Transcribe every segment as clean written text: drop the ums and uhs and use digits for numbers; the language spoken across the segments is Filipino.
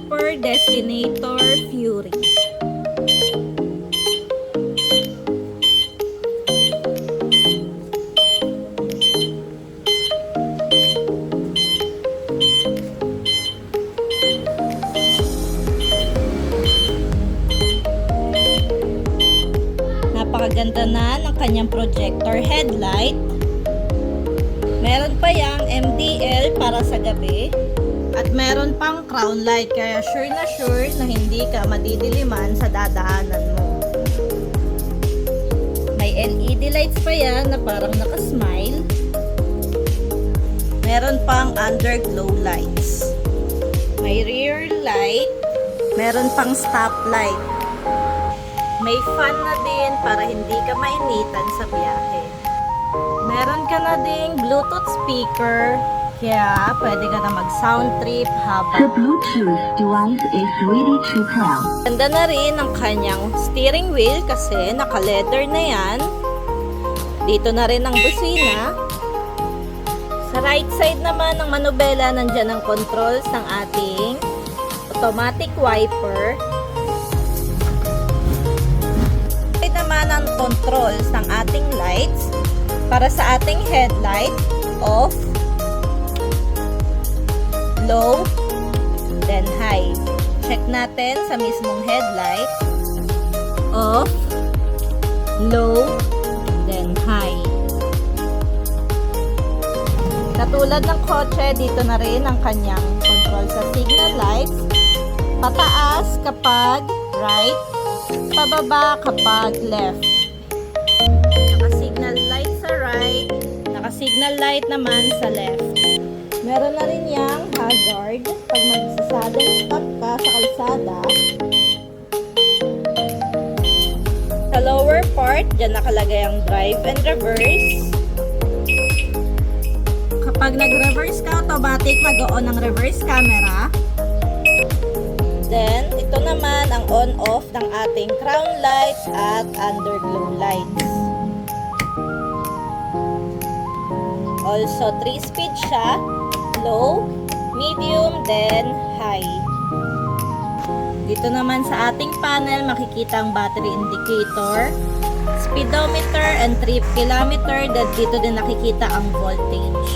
Super Destinator Fury. Napakaganda na ng kanyang projector headlight. Meron pa yang MDL para sa gabi. At meron pang crown light, kaya sure na hindi ka madidiliman sa dadaanan mo. May LED lights pa yan na parang nakasmile. Meron pang underglow lights. May rear light. Meron pang stop light. May fan na din para hindi ka mainitan sa biyahe. Meron ka na ding Bluetooth speaker, kaya pwede ka na mag-sound trip The habang Bluetooth device is ready to pair. ganda na rin ang kanyang steering wheel kasi naka-leather na yan. Dito na rin ang busina. Sa right side naman ng manubela, nandyan ang controls ng ating automatic wiper. Ito naman ang controls ng ating lights para sa ating headlight, off, low, then high. Check natin sa mismong headlight. Off, low, then high. Katulad ng kotse, dito na rin ang kanyang control sa signal lights. Pataas kapag right, pababa kapag left. Naka-signal light sa right, naka-signal light naman sa left. Meron na rin yang hazard pag magsasadang stop ka sa kalsada. Sa lower part, dyan nakalagay ang drive and reverse. Kapag nag-reverse ka, automatic mag-on ang reverse camera. Then, ito naman ang on-off ng ating crown lights at underglow lights. Also, 3-speed siya. Low, medium, then high. Dito naman sa ating panel, makikita ang battery indicator, speedometer, and trip kilometer. Then dito din nakikita ang voltage.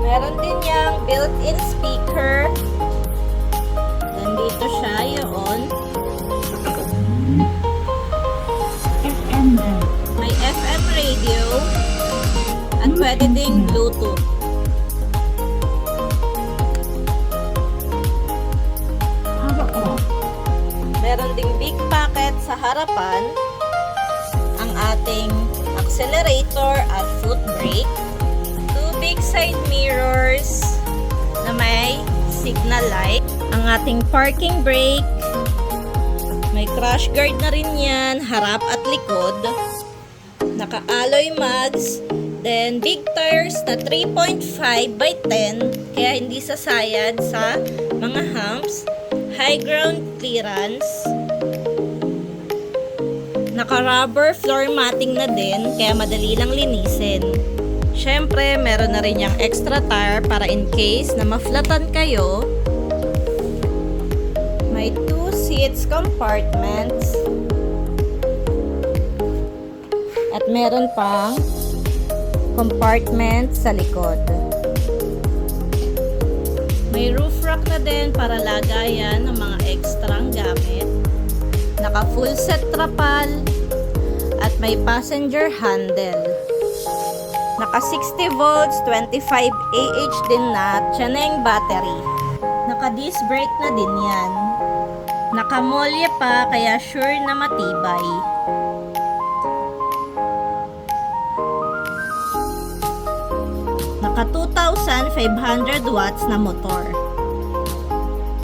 Meron din yung built-in speaker. Then dito siya yun. May FM radio at pwede ding Bluetooth. Meron ding big pocket sa harapan, ang ating accelerator at foot brake, 2 big side mirrors na may signal light, ang ating parking brake, may crash guard na rin yan, harap at likod, naka-alloy mugs, then big tires na 3.5 by 10, kaya hindi sasayad sa mga humps, high ground clearance, naka-rubber floor matting na din, kaya madali lang linisin. Syempre, meron na rin yung extra tire para in case na maflatan kayo. May 2 seats compartments. At meron pang compartment sa likod. May roof rack na din para lagayan ng mga ekstrang gamit. Naka full set trapal at may passenger handle. Naka 60 volts, 25 Ah din na, tiyan na yung battery. Naka disc brake na din yan. Naka molye pa kaya sure na matibay. Naka 2,500 watts na motor.